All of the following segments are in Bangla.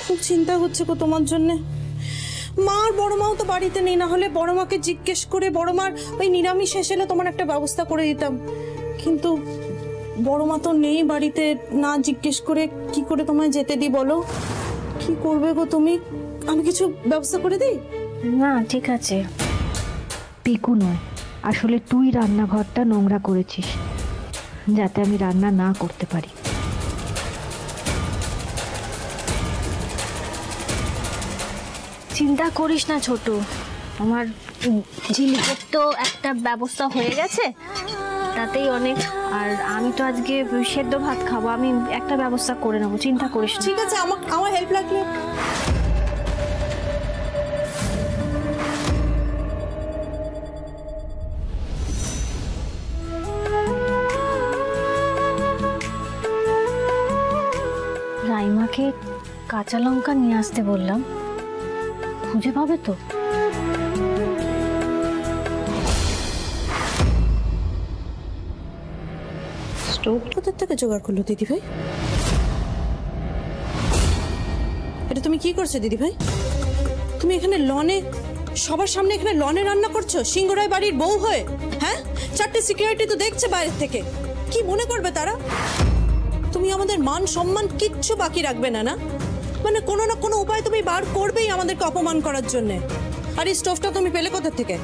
খুব চিন্তা হচ্ছে গো তোমার জন্য। মা আর বড় মাও তো বাড়িতে নেই, না হলে বড় মাকে জিজ্ঞেস করে বড় মার ওই নিরামিষ এসে তোমার একটা ব্যবস্থা করে দিতাম, কিন্তু বড় মা তো নেই বাড়িতে, না জিজ্ঞেস করে কি করে তোমায় যেতে দিই বলো? কি করবে গো তুমি? আমি কিছু ব্যবস্থা করে দিই? না ঠিক আছে, পিকু নয়, আসলে তুই রান্নাঘরটা নোংরা করেছিস যাতে আমি রান্না না করতে পারি। চিন্তা করিস না ছোট, আমার ঝিলিকের তো একটা ব্যবস্থা হয়ে গেছে, তাতেই অনেক। আর আমি তো আজকে সেদ্ধ ভাত খাবো, আমি একটা ব্যবস্থা করে নেবো, চিন্তা করিস না। ঠিক আছে, আমার হেল্প লাগলে। রাইমাকে কাঁচা লঙ্কা নিয়ে আসতে বললাম, খুঁজে পাবে তো? স্টোভ কোথার থেকে জোগাড় করলো দিদি ভাই? এটা তুমি কি করছো দিদি ভাই? তুমি এখানে লনে, সবার সামনে এখানে লনে রান্না করছো সিংহরায় বাড়ির বউ হয়ে? হ্যাঁ, 4টে সিকিউরিটি তো দেখছে বাইরে থেকে, কি মনে করবে তারা? তুমি আমাদের মান সম্মান কিচ্ছু বাকি রাখবে না, না মানে কোনো না কোনো উপায় তুমি বার করবেই আমাদেরকে অপমান করার জন্য। আর এই স্টোভটা তুমি পেলে কোথা থেকে?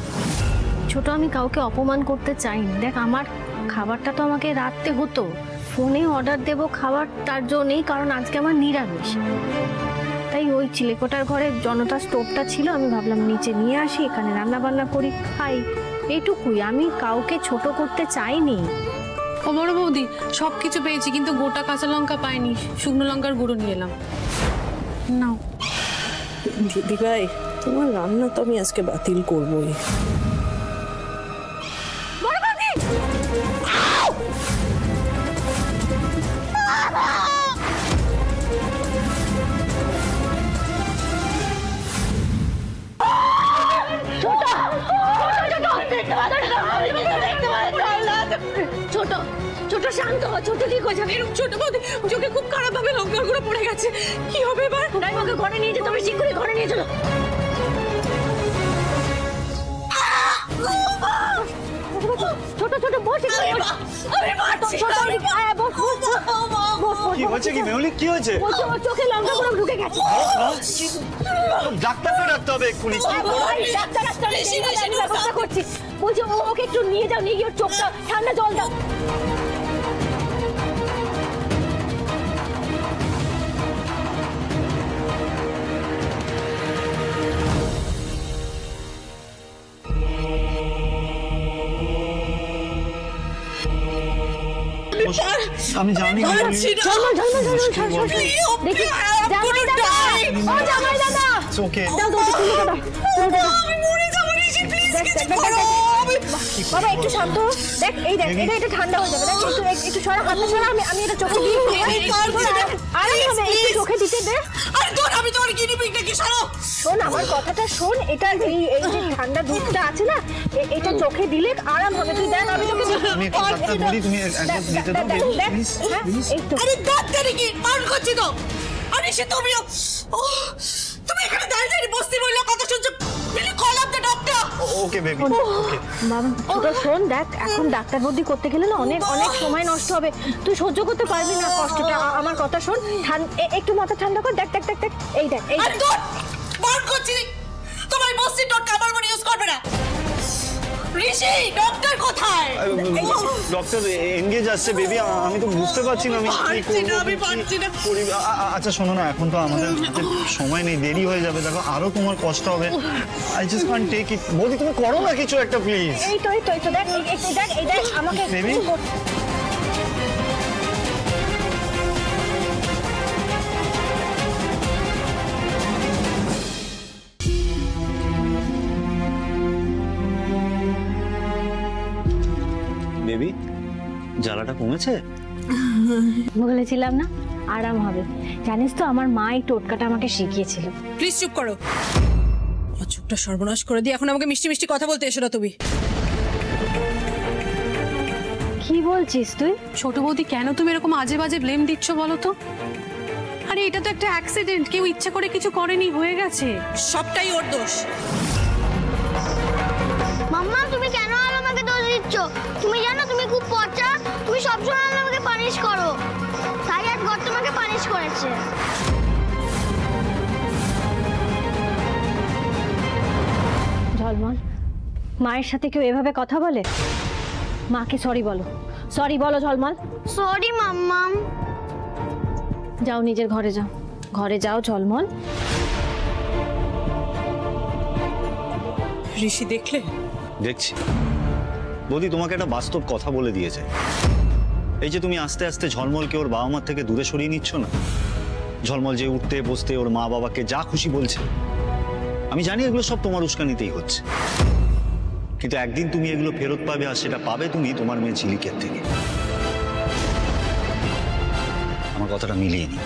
ছোট, আমি কাউকে অপমান করতে চাইনি। দেখ, আমার খাবারটা তো আমাকে রাখতে হতো, ফোনে অর্ডার দেবো খাবার তার জন্যই, কারণ আজকে আমার নিরামিষ। তাই ওই চিলেকোটার ঘরে জনতা স্টোভটা ছিল, আমি ভাবলাম নিচে নিয়ে আসি, এখানে রান্না বান্না করি, খাই, এইটুকুই। আমি কাউকে ছোট করতে চাইনি। ও বড় বৌদি, সবকিছু পেয়েছি কিন্তু গোটা কাঁচা লঙ্কা পাইনি, শুকনো লঙ্কার গুঁড়ো নিয়ে এলাম। নাও। দিদি ভাই, তোমার রান্না তো আমি আজকে বাতিল করবোই। ছোট ছোট শান্ত হ, ছোট ঠিক হয়ে যাবে। ছোট বৌদি, চোখে খুব খারাপ ভাবে লঙ্কার গুঁড়ো পড়ে গেছে, কি হবে এবার? রাইমাকে ঘরে নিয়ে যেতে হবে, শীঘ্রই ঘরে নিয়ে চলো। ছোট ছোট বস, কি হয়েছে? কি মেহুলি, কি হয়েছে? চোখে লঙ্কা গুঁড়ো ঢুকে গেছে। ডাক্তারকে ডাকতে হবে এক্ষুনি। ব্যবস্থা করছি, বলছি ওকে একটু নিয়ে যাও, নিয়ে গিয়ে চোখটা ঠান্ডা জল দাও। আমি জানি বাবা, একটু শান্ত। দেখ, এই দেখ, এটা ঠান্ডা হয়ে যাবে। একটু সরা, হাতটা সরা, আমি এটা চোখে দিয়ে চোখে দিতে দে। আমি তোমার গিনি পিগটাকে সরাও। শোন, আমার কথাটা শোন, এটা এই যে ঠান্ডা দুধটা আছে না, এটা চোখে দিলে আরাম হবে। তুই দেখ, আমি তোকে আরে ডাক্তারি কি মান করছি তো? আরে সে তুমিও, তুমি এখানে দাঁড়িয়ে দাঁড়িয়ে বসতে বললে কথা শুনছো? Please call up the doctor. Okay baby, okay. বাবা শোন, দেখ, এখন ডাক্তার বদ্দি করতে গেলে না অনেক সময় নষ্ট হবে, তুই সহ্য করতে পারবি না কষ্টটা। আমার কথা শোন, একটু মাথা ঠান্ডা কর। দেখ দেখ দেখ দেখ, এই দেখ, এই মান করছি তোমার বসছি ডক্টর আমার মনে ইউজ করবে না। ঋষি, ডক্টর কোথায়? ডক্টর এনগেজ আসছে বেবি, আমি তো বুঝতে পারছি না আমি কি করব। আচ্ছা শোনো না, এখন তো আমাদের সময় নেই, দেরি হয়ে যাবে, দেখো আরো তোমার কষ্ট হবে। I just can't take it. বৌদি তুমি করো না কিছু একটা প্লিজ। এই তো দেখ, এই দেখ আমাকে বেবি। বেবি, জ্বালাটা কমেছে? বলেছিলাম না আরাম হবে। জানিস তো, আমার মা এই টোটকাটা আমাকে শিখিয়েছিল। প্লিজ চুপ করো, চুপটা সর্বনাশ করে দিয়ে এখন আমাকে মিষ্টি মিষ্টি কথা বলতে এসো না তুমি। কি বলছিস তুই? ছোট বৌদি, কেন তুমি এরকম আজে বাজে ব্লেম দিচ্ছ বলো তো? আরে এটা তো একটা অ্যাক্সিডেন্ট, কেউ ইচ্ছা করে কিছু করেনি, হয়ে গেছে। সবটাই ওর দোষ। মাম্মা তুমি কেন আমাকে দোষ দিচ্ছ? তুমি জানো তুমি খুব পচা, তুমি সবসময় আমাকে পানিশ করো, তাই আজ ঘর তোমাকে পানিশ করেছে। ঝলমল, মায়ের সাথে কেউ এভাবে কথা বলে? মাকে সরি বলো, সরি বলো ঝলমল। সরি মাম্মাম। যাও নিজের ঘরে যাও, ঘরে যাও ঝলমল। ঋষি দেখলে? দেখছি বৌদি, তোমাকে একটা বাস্তব কথা বলে দিয়েছে। এই যে তুমি আস্তে আস্তে ঝলমলকে ওর বাবা মার থেকে দূরে সরিয়ে নিচ্ছ না, ঝলমল যে উঠতে বসতে ওর মা বাবাকে যা খুশি বলছে, আমি জানি এগুলো সব তোমার উস্কানিতেই হচ্ছে, কিন্তু একদিন তুমি এগুলো ফেরত পাবে, আর সেটা পাবে তুমি তোমার মেয়ে ঝিলিকের থেকে। আমার কথাটা মিলিয়ে নি।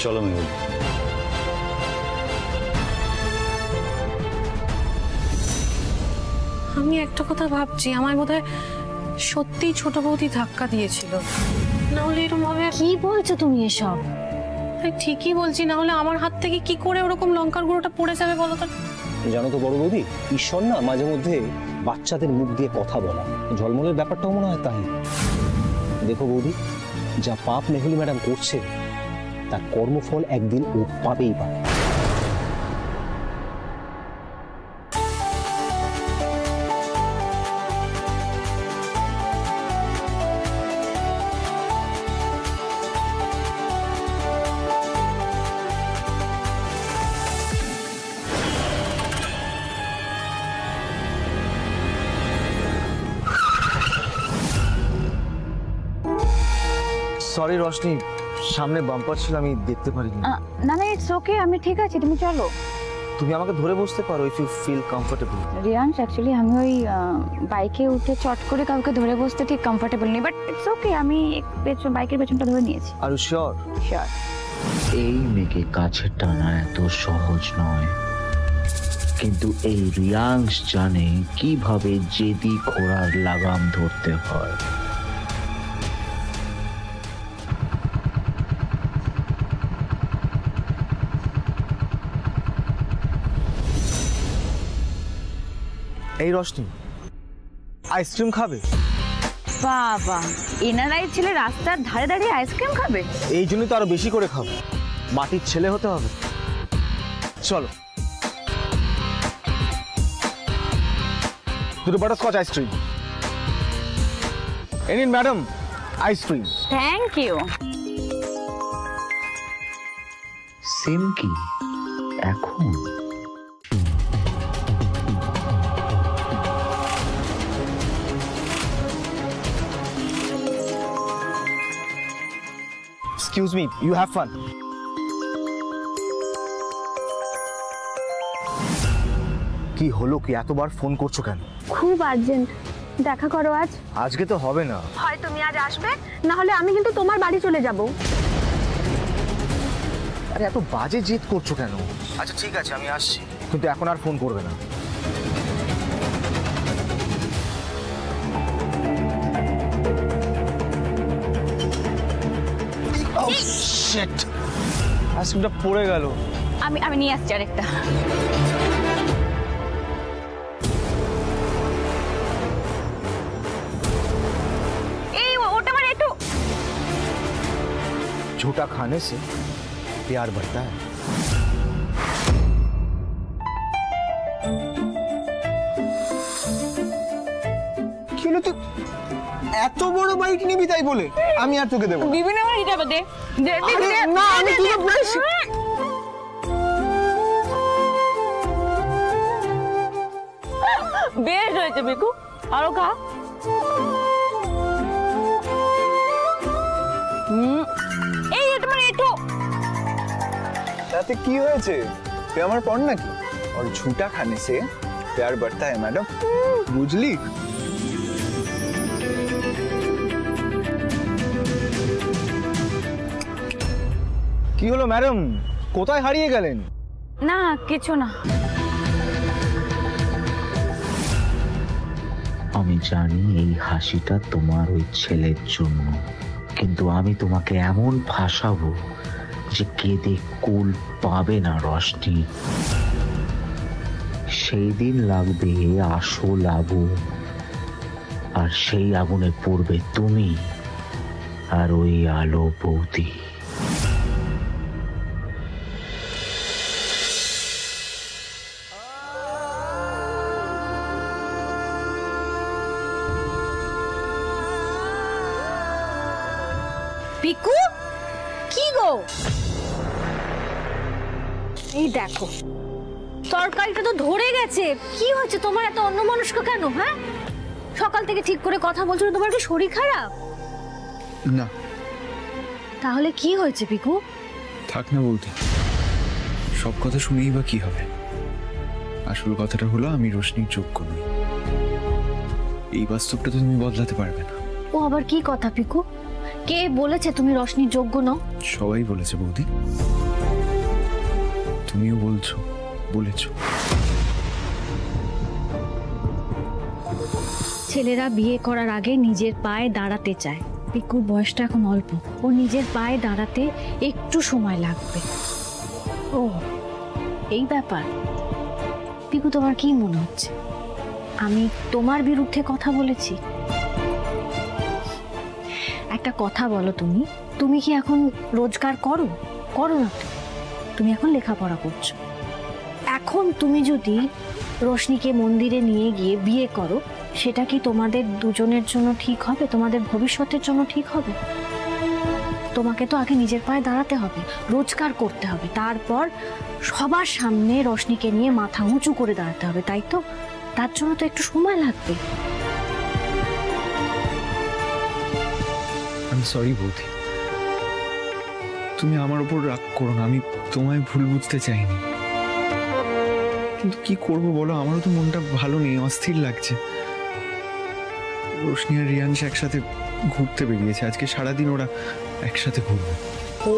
চলো মেহুল। আমি একটা কথা ভাবছি, আমার বোধহয় সত্যি ছোট বৌদি ধাক্কা দিয়েছিল, না হলে এরকম ভাবে। কি বলছো তুমি এসব? ঠিকই বলছি, না হলে আমার হাত থেকে কি করে ওরকম লঙ্কার গুঁড়োটা পড়ে যাবে বলো তো? জানো তো বড় বৌদি, ঈশ্বর না মাঝে মধ্যে বাচ্চাদের মুখ দিয়ে কথা বলা, ঝলমলের ব্যাপারটাও মনে হয় তাই। দেখো বৌদি, যা পাপ মেহুলি ম্যাডাম করছে তার কর্মফল একদিন ও পাবেই পাবে। সরি রশনি, সামনে বাম্পার ছিল, আমি দেখতে পারিনি। না না, ইটস ওকে, আমি ঠিক আছি, তুমি চলো। তুমি আমাকে ধরে বসতে পারো if you feel comfortable. Riyansh, actually আমি ওই বাইকে উঠে চট করে কাউকে ধরে বসতে ঠিক কমফোর্টেবল নেই, বাট ইটস ওকে, আমি বাইকের পেছনটা ধরে নিয়েছি। Are you sure? শিওর। এই মেয়েকে কাছে টানা এত সহজ নয়, কিন্তু এই রিয়াংশ জানে কিভাবে জেদি ঘোড়ার লাগাম ধরতে হয়। এই রশনি, আইসক্রিম খাবে? বাবা, এনারাই ছেলে রাস্তার ধারে দাঁড়িয়ে আইসক্রিম খাবে? এই জন্যই তো আরো বেশি করে খাবো, মাটির ছেলে হতে হবে। চলো, দুটো বাটারস্কচ আইসক্রিম। এই নিন madam ice cream. Thank you. Simki এখন Excuse me, you have fun. কি হলো, কি এতবার ফোন করছো কেন? খুব আর্জেন্ট, দেখা করো আজ। আজকে তো হবে না। হয় তুমি আজ আসবে, না হলে আমি কিন্তু তোমার বাড়ি চলে যাব। আরে এত বাজে জিদ করছো কেন? আচ্ছা ঠিক আছে, আমি আসছি, কিন্তু এখন আর ফোন করবে না। শিট, আইসক্রিমটা পড়ে গেল। আমি নিয়ে আসছি আরেকটা। এই ওটা মানে একটু। झूठा खाने से प्यार बढ़ता है। কি হলো, তুই এত বড় বাইক নিবি তাই বলে আমি আর তোকে দেবো না। দিবি না মানে হিসাবে দে। না, আমি তোকে বলেছি। বেশ হয়েছে বিকু, আরো খা। এই এটা মানে একটু। তাতে কি হয়েছে, তুই আমার পর নাকি? और झूठा खाने से प्यार बढ़ता है मैडम, বুঝলি? কি হলো ম্যাডাম, কোথায় হারিয়ে গেলেন? না কিছু না। আমি জানি এই হাসিটা তোমার ওই ছেলের জন্য, কিন্তু আমি তোমাকে এমন ফাঁসাবো যে কেঁদে কুল পাবে না রশনি। সেই দিন লাগবে আসল আগুন, আর সেই আগুনে পড়বে তুমি আর ওই আলো বৌদি। পিকু, কি গো? এই দেখো তরকারিটা তো ধরে গেছে। কি হচ্ছে তোমার, এত অন্যমনস্ক কেন? হ্যাঁ, সকাল থেকে ঠিক করে কথা বলছো না, তোমার কি শরীর খারাপ? না। তাহলে কি হয়েছে পিকু? থাক না বৌদি, সব কথা শুনেই বা কি হবে। আসল কথাটা হলো আমি রোশনির যোগ্য নই। এই বাস্তবটা তো তুমি বদলাতে পারবে না। ও আবার কি কথা পিকু? কে বলেছে তুমি রশনির যোগ্য নও? সবাই বলেছে বৌদি, তুমিও বলেছো। ছেলেরা বিয়ে করার আগে নিজের পায়ে দাঁড়াতে চায়। পিকুর বয়সটা এখন অল্প, ও নিজের পায়ে দাঁড়াতে একটু সময় লাগবে। ও এই ব্যাপার। পিকু, তোমার কি মনে হচ্ছে আমি তোমার বিরুদ্ধে কথা বলেছি? একটা কথা বলো, তুমি কি এখন রোজগার করো না? তুমি এখন লেখাপড়া করছো। এখন তুমি যদি রোশনিকে মন্দিরে নিয়ে গিয়ে বিয়ে করো, সেটা কি তোমাদের দুজনের জন্য ঠিক হবে? তোমাদের ভবিষ্যতের জন্য ঠিক হবে? তোমাকে তো আগে নিজের পায়ে দাঁড়াতে হবে, রোজগার করতে হবে, তারপর সবার সামনে রোশনিকে নিয়ে মাথা উঁচু করে দাঁড়াতে হবে, তাই তো? তার জন্য তো একটু সময় লাগবে। আমি সরি বৌদি, তুমি আমার উপর রাগ করো না। আমি তোমায় ভুল বুঝতে চাইনি, কিন্তু কি করবো বলো, আমারও তো মনটা ভালো নেই, অস্থির লাগছে। রোশনি আর রিয়াংশ একসাথে ঘুরতে বেরিয়েছে, আজকে সারাদিন ওরা একসাথে ঘুরবে। ও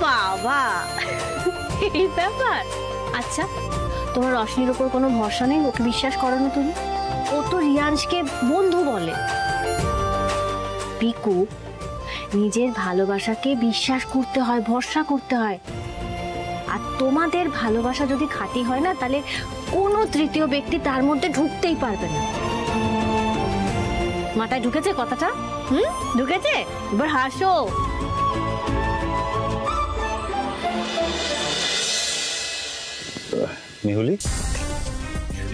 বাবা, এই ব্যাপার। আচ্ছা, তোমার রশনির উপর কোনো ভরসা নেই? ওকে বিশ্বাস করো না তুমি? ও তো রিয়াংশকে বন্ধু বলে। পিকু, নিজের ভালোবাসাকে বিশ্বাস করতে হয়, ভরসা করতে হয়। আর তোমাদের ভালোবাসা যদি খাঁটি হয় না, তাহলে কোনো তৃতীয় ব্যক্তি তার মধ্যে ঢুকতেই পারবে না। মাথায় ঢুকেছে কথাটা? ঢুকেছে? এবার হাসো। মেহুলি,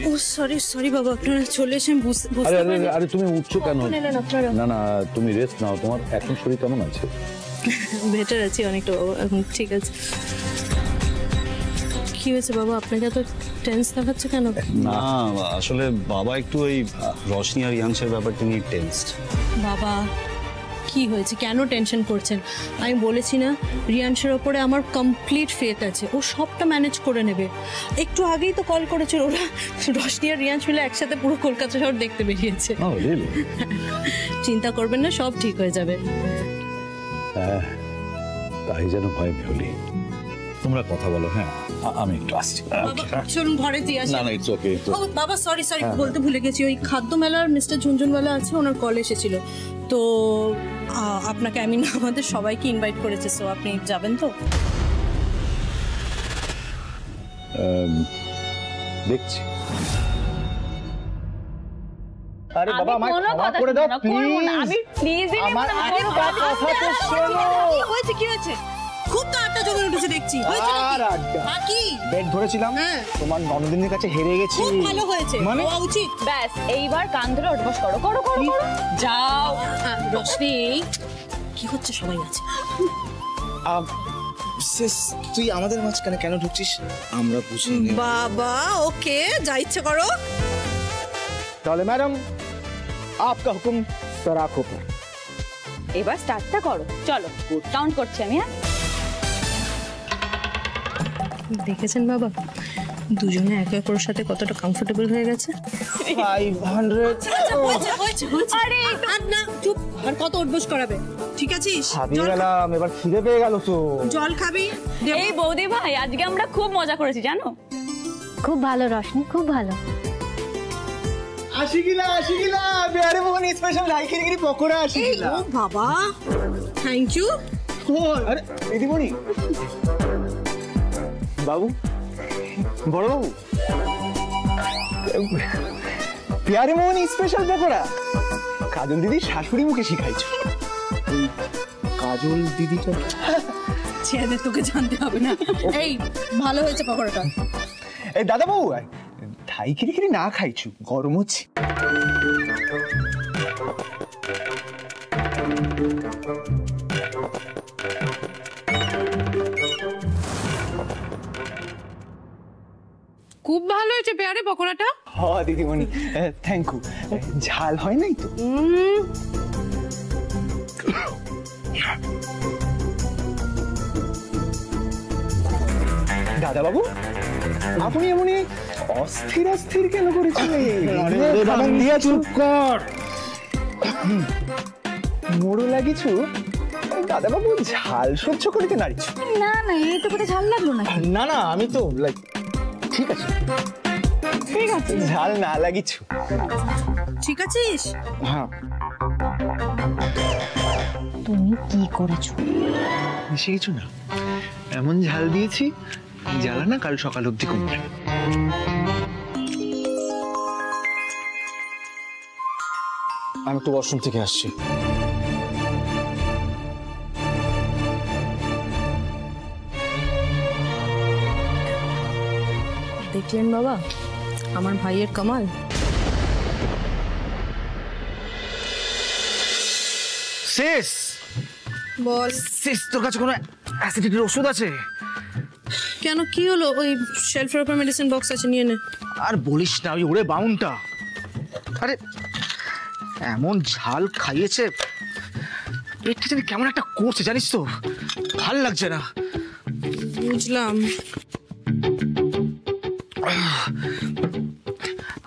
ও সরি বাবা, আপনারা চলে এসে বুঝতে আরে তুমি উঠছো কেন? না না, তুমি রেস্ট নাও। তোমার এখন শরীর কেমন আছে? বেটার আছি অনেকটা বাবা, এখন ঠিক আছে। কি হয়েছে বাবা, আপনাকে এত টেন্স দেখাচ্ছে কেন? না আসলে বাবা একটু ওই রশনি আর রিয়াংশের ব্যাপারটা নিয়ে টেনসড। বাবা কি হয়েছে, কেন টেনশন করছেন? আমি বলেছি না, রিয়াংশের ওপরে আমার কমপ্লিট ফেথ আছে, ও সবটা ম্যানেজ করে নেবে। একটু আগেই তো কল করেছিল, ওরা রশনি আর রিয়াংশ মিলে একসাথে পুরো কলকাতা শহর দেখতে বেরিয়েছে। চিন্তা করবেন না, সব ঠিক হয়ে যাবে। হ্যাঁ, তাই যেন ভয় মেহুলি। তোমরা কথা বলো। হ্যাঁ, আমি একটু আসছি। চলুন ঘরে দিয়ে আসি। না না, ইটস ওকে। ও বাবা সরি বলতে ভুলে গেছি, ওই খাদ্য মেলার মিস্টার ঝুনঝুনওয়ালা আছে, ওনার কল এসেছিল, তো আপনাকে আমি না আমাদের সবাইকে ইনভাইট করেছে, সো আপনি যাবেন তো? দেখছি। আরে বাবা, আমায় ক্ষমা করে দাও প্লিজ। আমি প্লিজ আমার একটা কথা তো শোনো। কি হয়েছে? খুব তো আড্ডা জমে উঠেছে দেখছি। হয়েছে নাকি? বাকি বেড ধরেছিলাম, তোমার ননদিনীর কাছে হেরে গেছি। খুব ভালো হয়েছে, মানে হওয়া উচিত। ব্যাস, এইবার কান ধরে উঠবস করো। যাও। রশ্মি, কি হচ্ছে? সবাই আছে। তুই আমাদের মাঝখানে কেন ঢুকছিস? আমরা বুঝি বাবা ওকে, যা ইচ্ছে করো। তাহলে ম্যাডাম, আপকা হুকুম সরাখো। এবার স্টার্টটা করো, চলো কাউন্ট করছি আমি। হ্যাঁ, দেখেছেন বাবা, দুজনে একে অপরের সাথে কতটা কমফোর্টেবল হয়ে গেছে। 500। আরে আর না, চুপ। আর কত উঠবস করাবে? ঠিক আছিস? হাবিয়ে গেলাম, এবার খিদে পেয়ে গেল তো। জল খাবি? এই বৌদি ভাই, আজকে আমরা খুব মজা করেছি জানো। খুব ভালো রশনি, খুব ভালো। আশিকিলা বিহারে মোহন স্পেশাল রাইখিরি পকোড়া আশিকিলা। ও বাবা, থ্যাংক ইউ। আরে দিদিমণি, বাবু, বড় বাবু, বিহারে মোহন স্পেশাল পকোড়া কাজল দিদি শাশুড়ি মুখে শিখাইছো। কাজল দিদিটা ছেড়ে তোকে জানতে হবে না। এই ভালো হয়েছে পকোড়াটা। এই দাদা বাবু, ঠাই খিরি না খাইছু, গরম হচ্ছে। খুব ভালো হয়েছে পেয়ারে পকোড়াটা। হ্যাঁ দিদিমণি, থ্যাংক ইউ। ঝাল হয় নাই তো? দাদা বাবু, আপনি এমনি অস্থির অস্থির কেন করেছেন? চুপ কর, মোড়ো লাগিছু। দাদা বাবু ঝাল সহ্য করিতে নারিছু। না না, এই তো কোথায় ঝাল লাগলো না। না না, আমি তো লাইক ঠিক আছে, ঠিক আছে, ঝাল না লাগিছু। ঠিক আছিস? হ্যাঁ। তুমি কি করেছো? বেশি কিছু না, এমন ঝাল দিয়েছি জ্বালা না কাল সকাল অব্দি কমবে। আমি একটু ওয়াশরুম থেকে আসছি। দেখলেন বাবা আমার ভাইয়ের কামাল। শেষ বল শেষ, তোর কাছে কোনো অ্যাসিডিটির ওষুধ আছে? কেন, কি হলো? ওই শেলফের উপর মেডিসিন বক্স আছে, নিয়ে নে। আর বলিস না, ওই ওরে বাউনটা, আরে এমন ঝাল খাইয়েছে, পেটটা জানি কেমন একটা করছে, জানিস তো, ভাল লাগছে না। বুঝলাম।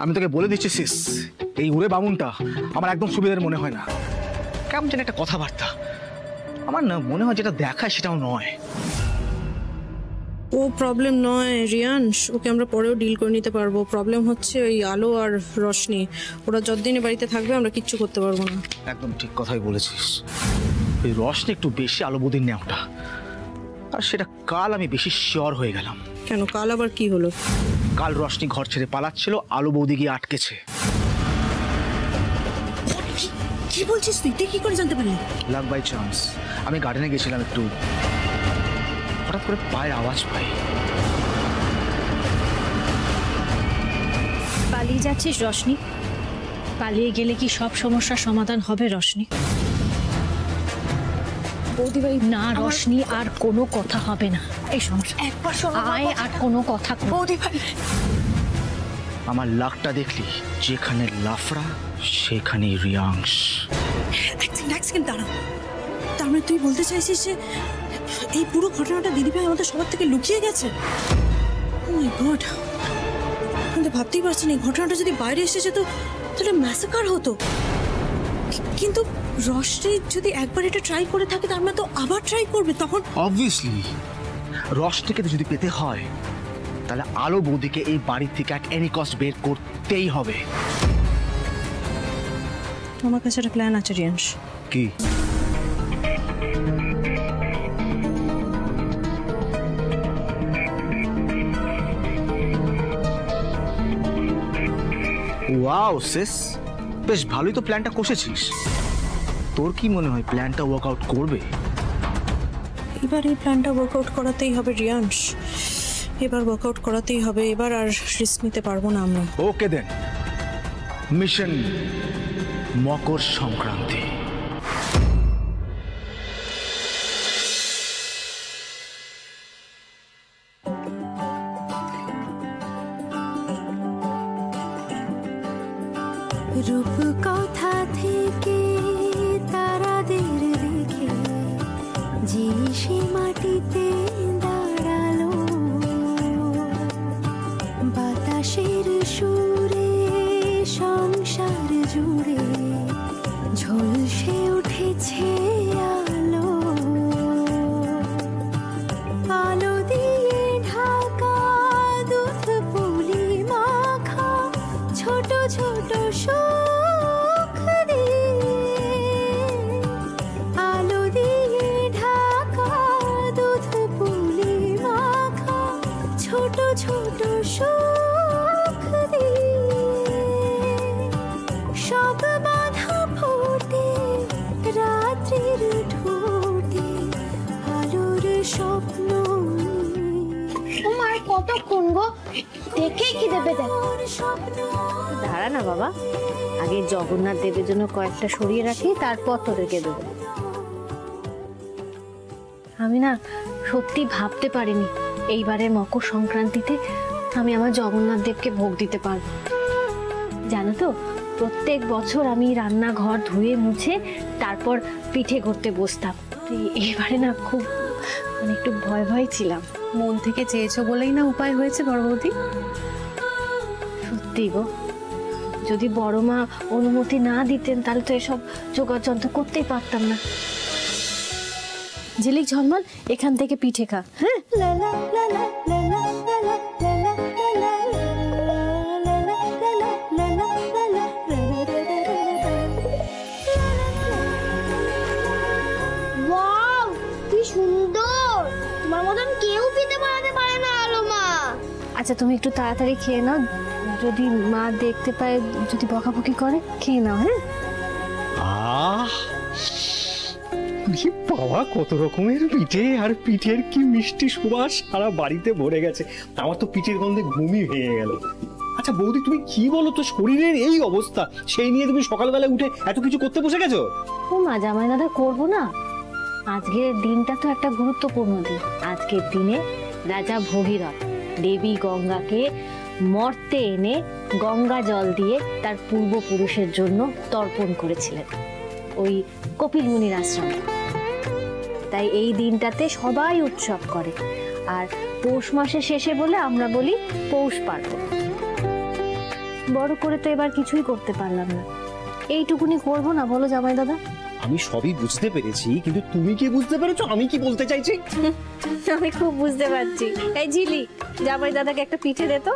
আমি তোকে বলে দিচ্ছি শেষ, এই উড়ে বামুনটা আমার একদম সুবিধার মনে হয় না। কেমন যেন একটা কথাবার্তা, আমার না মনে হয় যেটা দেখায় সেটাও নয়। ও প্রবলেম নয় রিয়াংশ, ওকে আমরা পরেও ডিল করে নিতে পারবো। প্রবলেম হচ্ছে ওই আলো আর রশনি, ওরা যতদিন বাড়িতে থাকবে আমরা কিচ্ছু করতে পারবো না। একদম ঠিক কথাই বলেছিস, ওই রশনি একটু বেশি আলো বৌদির নেওয়াটা, আর সেটা কাল আমি বেশি শিওর হয়ে গেলাম। কেন, কাল আবার কি হলো? কাল রশনি ঘর ছেড়ে পালাচ্ছিল, আলো বৌদি গিয়ে আটকেছে। কি বলছিস তুই? তুই কি করে জানতে পারলি? লাক বাই চান্স, আমি গার্ডেনে গেছিলাম একটু, হঠাৎ করে পায়ের আওয়াজ পাই। পালিয়ে যাচ্ছিস রশনি? পালিয়ে গেলে কি সব সমস্যার সমাধান হবে রশনি? বৌদিভাই না রশনি, আর কোনো কথা হবে না এই সমস্যা। একবার শোনো, আয়, আর কোনো কথা। বৌদিভাই আমার লাকটা দেখলি, যেখানে লাফড়া সেখানে রিয়াংশ। এক সেকেন্ড দাঁড়া, তার মানে তুই বলতে চাইছিস যে এই পুরো ঘটনাটা দিদিভাই আমাদের সবার থেকে লুকিয়ে গেছে? ও মাই গড, আমি তো ভাবতেই পারছি না, এই ঘটনাটা যদি বাইরে এসে যেত তাহলে ম্যাসাকার হতো। কিন্তু রশনি যদি একবার এটা ট্রাই করে থাকে, তার মানে তো আবার ট্রাই করবে, তখন অবভিয়াসলি রশনিকে যদি পেতে হয় তাহলে আলো বৌদিকে এই বাড়ি থেকে এক এনি কস্ট বের করতেই হবে। আমার কাছে একটা প্ল্যান আছে রিয়াংশ। কি? ওয়াও সিস, বেশ ভালোই তো প্ল্যানটা কষেছিস। তোর কি মনে হয় প্ল্যানটা ওয়ার্কআউট করবে? এবার এই প্ল্যানটা ওয়ার্কআউট করাতেই হবে রিয়াংশ, এবার ওয়ার্কআউট করাতেই হবে, এবার আর রিস্ক নিতে পারবো না আমরা। ওকে দেন, মিশন মকর সংক্রান্তি। রূপ কথা থেকে তারাদের দেখে যে সে মাটিতে দাঁড়ালো, বাতাসের সুরে সংসার জুড়ে ঝোল কতক্ষণ গো, দেখেই খিদে পেতে। দাঁড়া না বাবা, আগে জগন্নাথ দেবের জন্য কয়েকটা সরিয়ে রাখি, তারপর তোদেরকে দেবো। আমি না সত্যি ভাবতে পারিনি এইবারে মকর সংক্রান্তিতে আমি আমার জগন্নাথ দেবকে ভোগ দিতে পারবো। জানো তো, প্রত্যেক বছর আমি রান্নাঘর ধুয়ে মুছে তারপর পিঠে করতে বসতাম। এইবারে না খুব মানে একটু ভয় ভয় ছিলাম। মন থেকে চেয়েছো বলেই না উপায় হয়েছে বড় বৌদি। সত্যি গো, যদি বড় মা অনুমতি না দিতেন তাহলে তো এসব জোগাড় যন্ত্র করতেই পারতাম না। ঝিলিক ঝলমল, এখান থেকে পিঠে খা। হ্যাঁ, ওয়াও, কি সুন্দর! তোমার মতন কেউ পিঠে বানাতে পারে না আলো মা। আচ্ছা তুমি একটু তাড়াতাড়ি খেয়ে নাও, যদি মা দেখতে পায়, যদি বকাবকি করে, খেয়ে নাও। হ্যাঁ, বাবা, কত রকমের পিঠে, আর পিঠের কি মিষ্টি সুবাস সারা বাড়িতে ভরে গেছে। আমার তো পিঠের গন্ধে ঘুমই ভেঙে গেল। আচ্ছা বৌদি, তুমি কি বলো তো, শরীরের এই অবস্থা, সেই নিয়ে তুমি সকালবেলা উঠে এত কিছু করতে বসে গেছো? ও মা, জামাই দাদা করবো না? আজকের দিনটা তো একটা গুরুত্বপূর্ণ দিন। আজকের দিনে রাজা ভগীরথ দেবী গঙ্গাকে মর্তে এনে গঙ্গা জল দিয়ে তার পূর্বপুরুষের জন্য তর্পণ করেছিলেন ওই কপিল মুনির আশ্রমে। তাই এই দিনটাতে সবাই উৎসব করে। আর পৌষ মাসের শেষে বলে আমরা বলি পৌষ পার্বণ। বড় করে তো এবার কিছুই করতে পারলাম না, এইটুকুনি করবো না বলো জামাই দাদা? আমি সবই বুঝতে পেরেছি, কিন্তু তুমি কি বুঝতে পেরেছো আমি কি বলতে চাইছি? আমি খুব বুঝতে পারছি। এই ঝিলি, জামাই দাদাকে একটা পিঠে দে তো।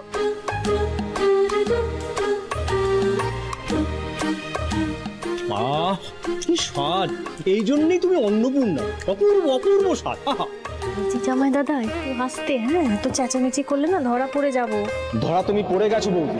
কি স্বাদ! এই জন্যই তুমি অন্নপূর্ণা, অপূর্ব অপূর্ব স্বাদ। জামাই দাদা একটু হাসতে, হ্যাঁ, তো চেঁচামেচি করলে না ধরা পড়ে যাবো। ধরা তুমি পড়ে গেছো বৌদি।